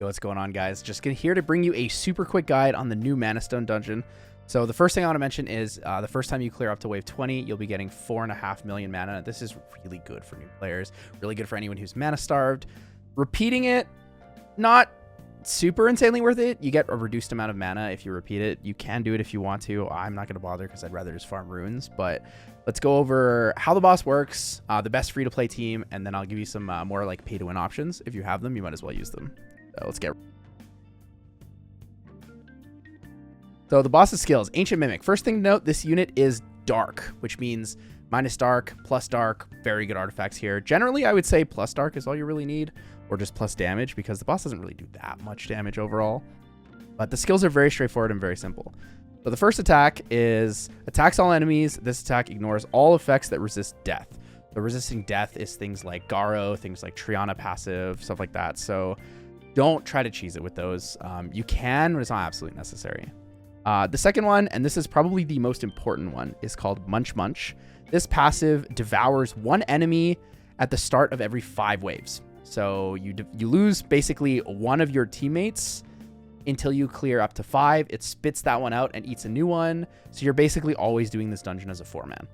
Yo, what's going on, guys? Just here to bring you a super quick guide on the new Manastone dungeon. So the first thing I want to mention is the first time you clear up to wave 20, you'll be getting 4.5 million mana. This is really good for new players, really good for anyone who's mana starved. Repeating it, not super insanely worth it. You get a reduced amount of mana if you repeat it. You can do it if you want to. I'm not going to bother because I'd rather just farm runes, but let's go over how the boss works, the best free-to-play team, and then I'll give you some more like pay-to-win options. If you have them, you might as well use them. So let's get. So the boss's skills, Ancient Mimic. First thing to note, this unit is dark, which means minus dark, plus dark, very good artifacts here. Generally, I would say plus dark is all you really need, or just plus damage, because the boss doesn't really do that much damage overall. But the skills are very straightforward and very simple. So the first attack is attacks all enemies. This attack ignores all effects that resist death. So resisting death is things like Garo, things like Triana passive, stuff like that. So don't try to cheese it with those. You can, but it's not absolutely necessary. The second one, and this is probably the most important one, is called Munch Munch. This passive devours one enemy at the start of every 5 waves. So you lose basically one of your teammates until you clear up to 5. It spits that one out and eats a new one. So you're basically always doing this dungeon as a 4-man.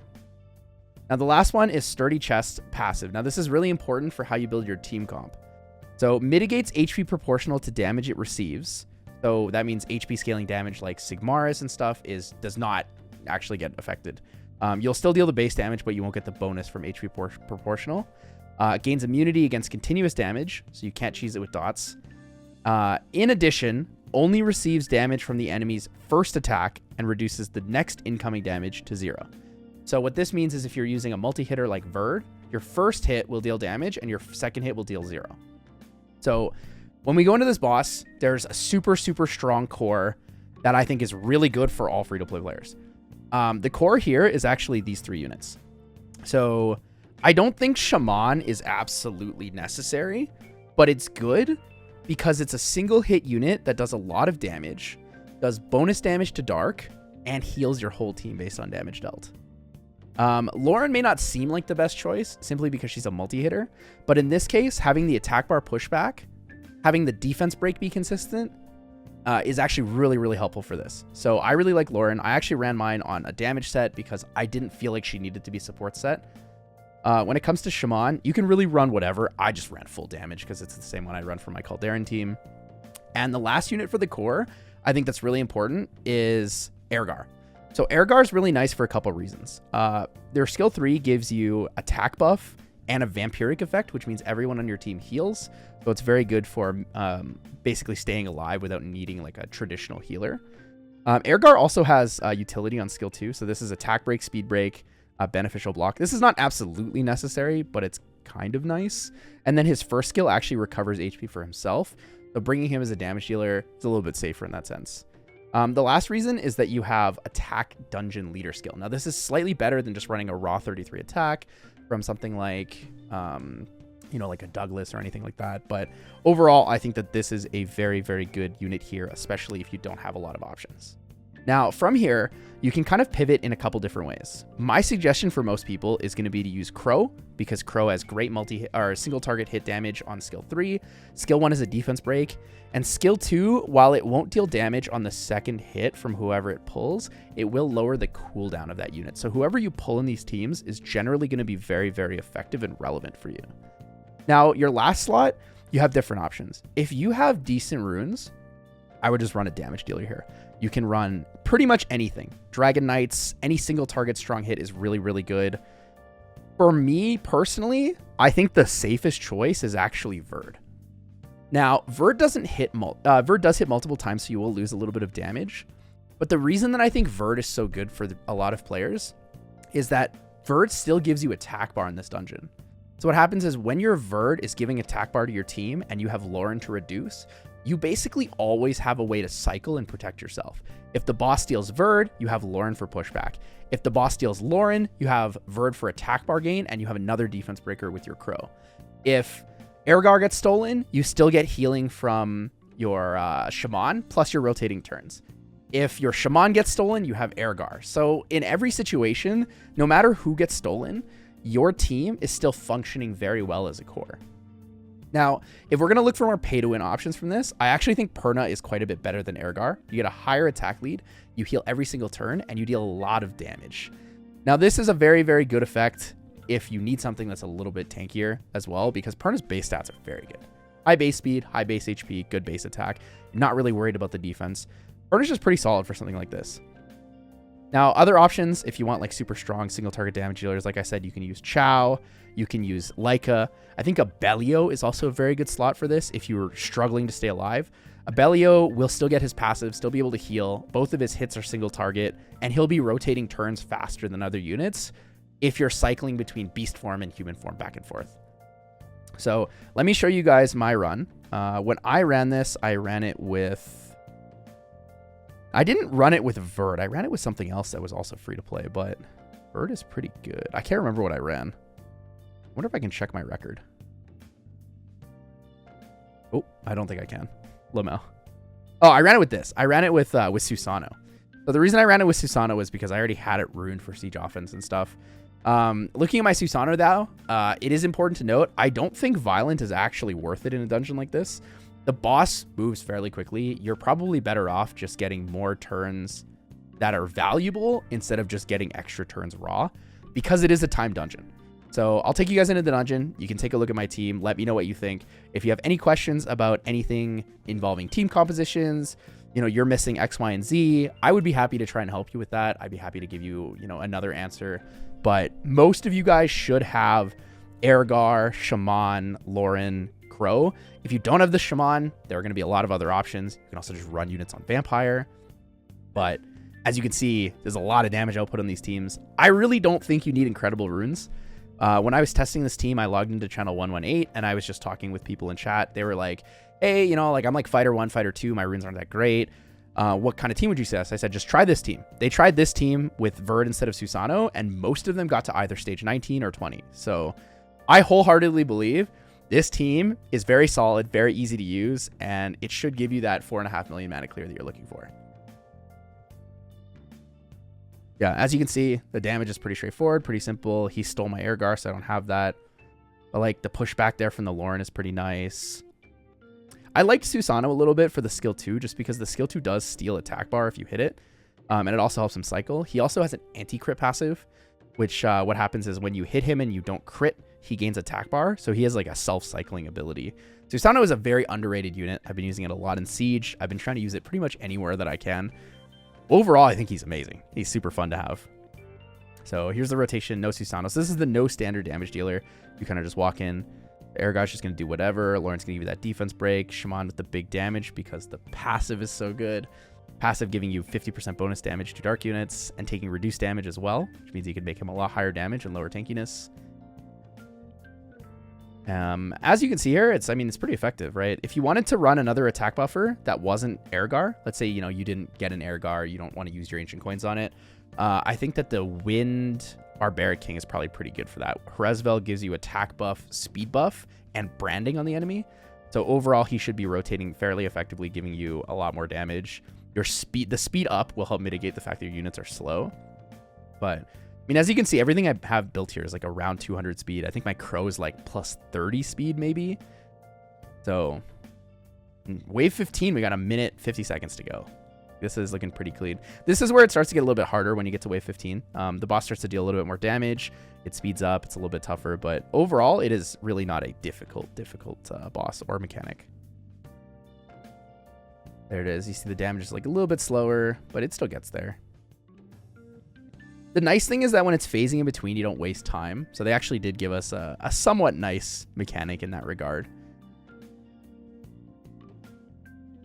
Now the last one is Sturdy Chest passive. Now this is really important for how you build your team comp. So mitigates HP proportional to damage it receives. So that means HP scaling damage like Sigmaris and stuff does not actually get affected. You'll still deal the base damage, but you won't get the bonus from HP proportional. Gains immunity against continuous damage, so you can't cheese it with dots. In addition, only receives damage from the enemy's first attack and reduces the next incoming damage to 0. So what this means is if you're using a multi-hitter like Verd, your first hit will deal damage and your second hit will deal 0. So when we go into this boss, there's a super, super strong core that I think is really good for all free-to-play players. The core here is actually these 3 units. So I don't think Shaman is absolutely necessary, but it's good because it's a single hit unit that does a lot of damage, does bonus damage to Dark, and heals your whole team based on damage dealt. Lauren may not seem like the best choice simply because she's a multi-hitter, but in this case, having the attack bar pushback, having the defense break be consistent is actually really, really helpful for this. So I really like Lauren. I actually ran mine on a damage set because I didn't feel like she needed to be support set. When it comes to Shaman, you can really run whatever. I just ran full damage because it's the same one I run for my Calderan team. And the last unit for the core, I think that's really important, is Ergar. So Ergar is really nice for a couple reasons. Their skill 3 gives you attack buff and a vampiric effect, which means everyone on your team heals. So it's very good for basically staying alive without needing like a traditional healer. Ergar also has utility on skill 2. So this is attack break, speed break, beneficial block. This is not absolutely necessary, but it's kind of nice. And then his first skill actually recovers HP for himself. So bringing him as a damage dealer is a little bit safer in that sense. The last reason is that you have attack dungeon leader skill. Now this is slightly better than just running a raw 33 attack from something like, like a Douglas or anything like that. But overall, I think that this is a very, very good unit here, especially if you don't have a lot of options. Now, from here, you can kind of pivot in a couple different ways. My suggestion for most people is going to be to use Crow, because Crow has great single target hit damage on skill 3. Skill 1 is a defense break. And skill 2, while it won't deal damage on the second hit from whoever it pulls, it will lower the cooldown of that unit. So whoever you pull in these teams is generally going to be very, very effective and relevant for you. Now, your last slot, you have different options. If you have decent runes, I would just run a damage dealer here. You can run pretty much anything. Dragon Knights, any single target strong hit is really, really good. For me personally, I think the safest choice is actually Verd. Now, Verd does hit multiple times, so you will lose a little bit of damage. But the reason that I think Verd is so good for a lot of players is that Verd still gives you attack bar in this dungeon. So what happens is when your Verd is giving attack bar to your team and you have Lauren to reduce, you basically always have a way to cycle and protect yourself. If the boss steals Verd, you have Lauren for pushback. If the boss steals Lauren, you have Verd for attack bar gain, and you have another defense breaker with your Crow. If Ergar gets stolen, you still get healing from your Shaman, plus your rotating turns. If your Shaman gets stolen, you have Ergar. So in every situation, no matter who gets stolen, your team is still functioning very well as a core. Now, if we're going to look for more pay-to-win options from this, I actually think Perna is quite a bit better than Ergar. You get a higher attack lead, you heal every single turn, and you deal a lot of damage. Now, this is a very, very good effect if you need something that's a little bit tankier as well, because Perna's base stats are very good. High base speed, high base HP, good base attack. You're not really worried about the defense. Perna's just pretty solid for something like this. Now, other options, if you want like super strong single target damage dealers, like I said, you can use Chow, you can use Leica. I think Abellio is also a very good slot for this if you're struggling to stay alive. Abellio will still get his passive, still be able to heal. Both of his hits are single target, and he'll be rotating turns faster than other units if you're cycling between beast form and human form back and forth. So let me show you guys my run. When I ran this, I ran it with... I didn't run it with Verd. I ran it with something else that was also free to play, but Verd is pretty good. I can't remember what I ran. I wonder if I can check my record. Oh, I don't think I can. Lamel. Oh, I ran it with this. I ran it with Susano. So the reason I ran it with Susano was because I already had it ruined for siege offense and stuff. Looking at my Susano though, it is important to note, I don't think Violent is actually worth it in a dungeon like this. The boss moves fairly quickly. You're probably better off just getting more turns that are valuable instead of just getting extra turns raw, because it is a time dungeon. So I'll take you guys into the dungeon. You can take a look at my team. Let me know what you think. If you have any questions about anything involving team compositions, you know, you're missing X, Y, and Z, I would be happy to try and help you with that. I'd be happy to give you, you know, another answer. But most of you guys should have Ergar, Shaman, Lauren, Crow. If you don't have the Shaman, there are going to be a lot of other options. You can also just run units on Vampire. But as you can see, there's a lot of damage output on these teams. I really don't think you need incredible runes. When I was testing this team, I logged into channel 118 and I was just talking with people in chat. They were like, hey, you know, like I'm like fighter 1, fighter 2. My runes aren't that great. What kind of team would you suggest? I said, just try this team. They tried this team with Verd instead of Susano, and most of them got to either stage 19 or 20. So I wholeheartedly believe this team is very solid, very easy to use, and it should give you that 4.5 million mana clear that you're looking for. Yeah, as you can see, the damage is pretty straightforward, pretty simple. He stole my Ergar, so I don't have that. But like the pushback there from the Lauren is pretty nice. I liked Susano a little bit for the skill 2, just because the skill 2 does steal attack bar if you hit it. And it also helps him cycle. He also has an anti-crit passive, which what happens is when you hit him and you don't crit, he gains attack bar. So he has like a self-cycling ability. Susano is a very underrated unit. I've been using it a lot in Siege. I've been trying to use it pretty much anywhere that I can. Overall, I think he's amazing. He's super fun to have. So here's the rotation, no Susano. So this is the no standard damage dealer. You kind of just walk in. Ergar's just going to do whatever. Lauren's going to give you that defense break. Shaman with the big damage because the passive is so good. Passive giving you 50% bonus damage to dark units and taking reduced damage as well, which means you can make him a lot higher damage and lower tankiness. As you can see here, it's pretty effective, right? If you wanted to run another attack buffer that wasn't Ergar, let's say, you know, you didn't get an Ergar, you don't want to use your ancient coins on it. I think that the Wind Barbaric King is probably pretty good for that. Hrezvel gives you attack buff, speed buff, and branding on the enemy. So overall, he should be rotating fairly effectively, giving you a lot more damage. The speed up will help mitigate the fact that your units are slow. But I mean, as you can see, everything I have built here is like around 200 speed. I think my Crow is like plus 30 speed maybe. So wave 15, we got a minute 50 seconds to go. This is looking pretty clean. This is where it starts to get a little bit harder when you get to wave 15. The boss starts to deal a little bit more damage. It speeds up. It's a little bit tougher, but overall, it is really not a difficult boss or mechanic. There it is. You see the damage is like a little bit slower, but it still gets there. The nice thing is that when it's phasing in between, you don't waste time. So they actually did give us a somewhat nice mechanic in that regard.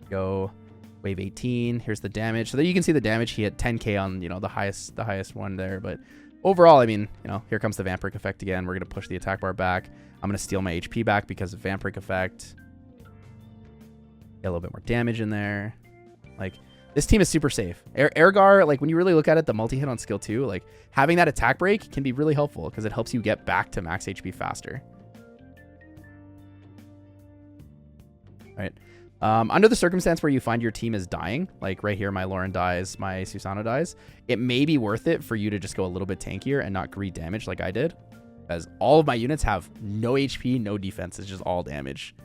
Go. Wave 18, here's the damage. So there you can see the damage. He hit 10k on, you know, the highest one there. But overall, I mean, you know, here comes the Vampiric effect again. We're going to push the attack bar back. I'm going to steal my HP back because of Vampiric effect. Get a little bit more damage in there. Like, this team is super safe. Ergar, like, when you really look at it, the multi-hit on skill 2, like, having that attack break can be really helpful because it helps you get back to max HP faster. All right. Under the circumstance where you find your team is dying, like right here, my Lauren dies, my Susano dies, it may be worth it for you to just go a little bit tankier and not greed damage like I did. As all of my units have no HP, no defense. It's just all damage.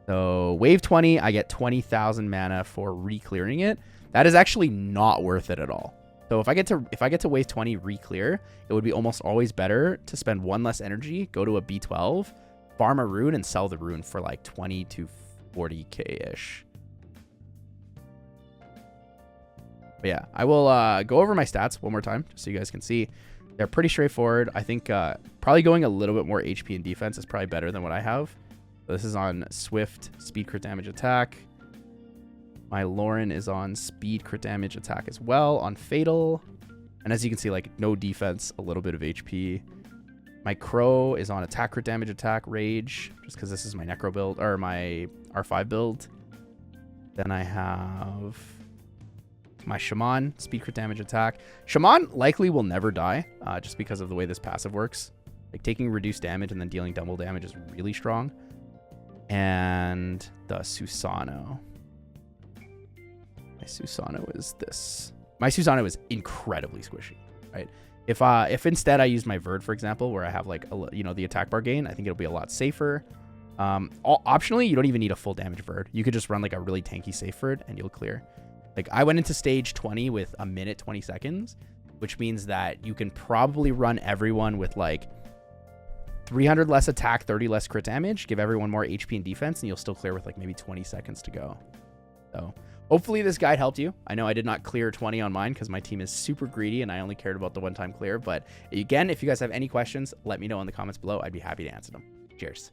So wave 20, I get 20,000 mana for re-clearing it. That is actually not worth it at all. So if I get to wave 20 re-clear, it would be almost always better to spend 1 less energy, go to a B12, farm a rune, and sell the rune for like 20 to 40k-ish. But yeah, I will go over my stats one more time just so you guys can see. They're pretty straightforward. I think probably going a little bit more HP and defense is probably better than what I have. So this is on Swift, speed, crit damage, attack. My Lauren is on speed, crit damage, attack as well, on Fatal. And as you can see, like, no defense, a little bit of HP. My Crow is on attack, crit damage, attack, rage, just because this is my Necro build, or my R5 build. Then I have my Shaman, speed, crit damage, attack. Shaman likely will never die, just because of the way this passive works. Like, taking reduced damage and then dealing double damage is really strong. And the Susano. My Susano is this. My Susano is incredibly squishy, right? If instead I use my Verd, for example, where I have like the attack bar gain, I think it'll be a lot safer. Optionally, you don't even need a full damage Verd. You could just run like a really tanky safe Verd and you'll clear. Like I went into stage 20 with a minute 20 seconds, which means that you can probably run everyone with like 300 less attack, 30 less crit damage, give everyone more HP and defense, and you'll still clear with like maybe 20 seconds to go. So hopefully this guide helped you. I know I did not clear 20 on mine because my team is super greedy and I only cared about the one-time clear. But again, if you guys have any questions, let me know in the comments below. I'd be happy to answer them. Cheers.